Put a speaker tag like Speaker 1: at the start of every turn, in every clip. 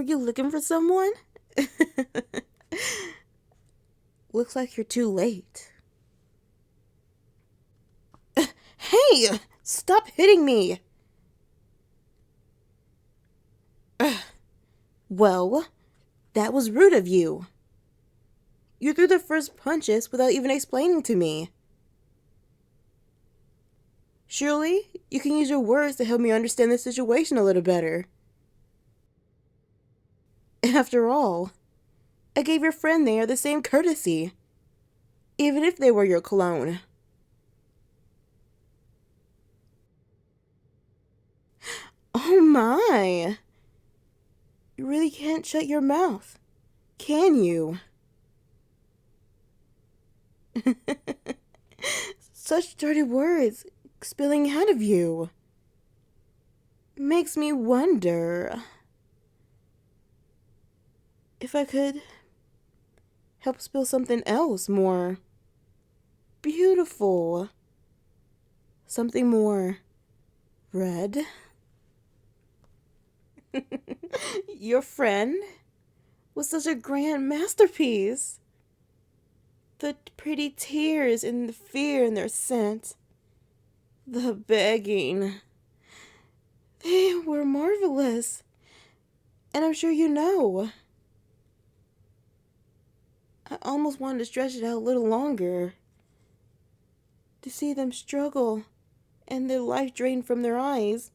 Speaker 1: you looking for someone? Looks like you're too late. Hey! Stop hitting me! Well, that was rude of you. You threw the first punches without even explaining to me. Surely, you can use your words to help me understand the situation a little better. After all, I gave your friend there the same courtesy, even if they were your clone. Oh my! You really can't shut your mouth, can you? Such dirty words spilling out of you. Makes me wonder if I could help spill something else more beautiful. Something more red. Your friend was such a grand masterpiece. The pretty tears and the fear in their scent. The begging. They were marvelous. And I'm sure you know. I almost wanted to stretch it out a little longer. To see them struggle and their life drained from their eyes.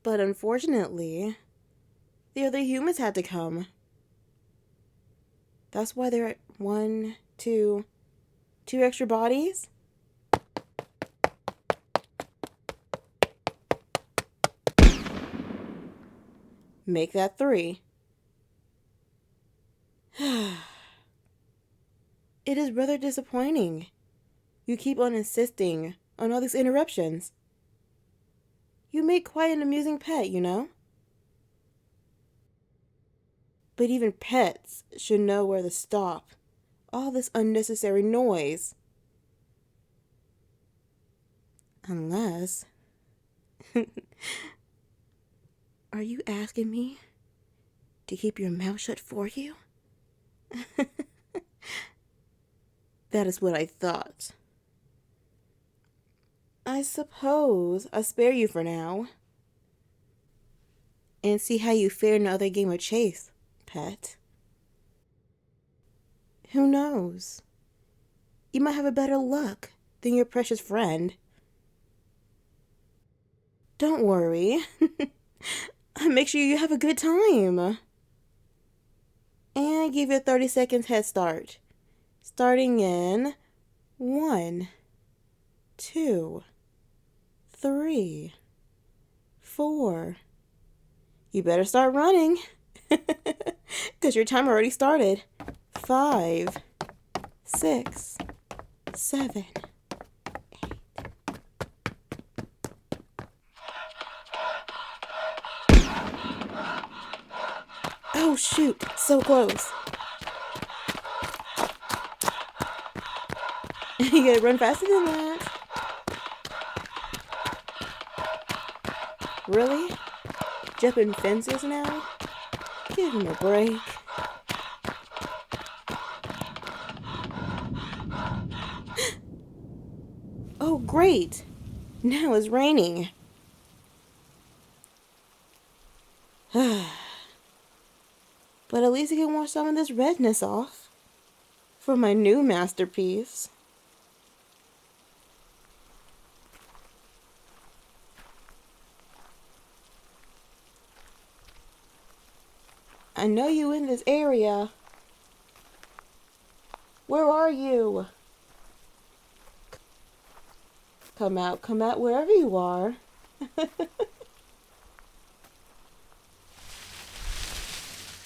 Speaker 1: But unfortunately, the other humans had to come. That's why there are two extra bodies. Make that 3. It is rather disappointing. You keep on insisting on all these interruptions. You make quite an amusing pet, you know? But even pets should know where to stop. All this unnecessary noise. Unless... Are you asking me to keep your mouth shut for you? That is what I thought. I suppose I'll spare you for now. And see how you fare in another game of chase, pet. Who knows? You might have a better luck than your precious friend. Don't worry. Make sure you have a good time. And give you a 30 seconds head start. Starting in 1, 2, 3, 4. You better start running. Because your time already started. 5, 6, 7, 8. Oh shoot, so close. You gotta run faster than that. Really? Jumping fences now? Give him a break. Oh great! Now it's raining. But at least I can wash some of this redness off. For my new masterpiece. I know you in this area. Where are you? Come out wherever you are.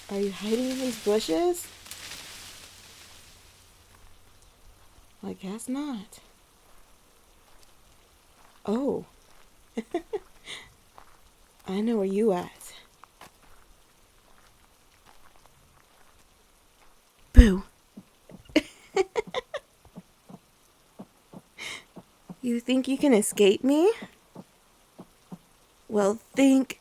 Speaker 1: Are you hiding in these bushes? I guess not. Oh. I know where you at. Boo. You think you can escape me? Well, think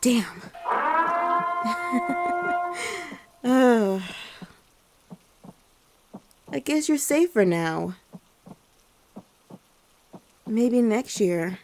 Speaker 1: Damn. uh, I guess you're safer now. Maybe next year.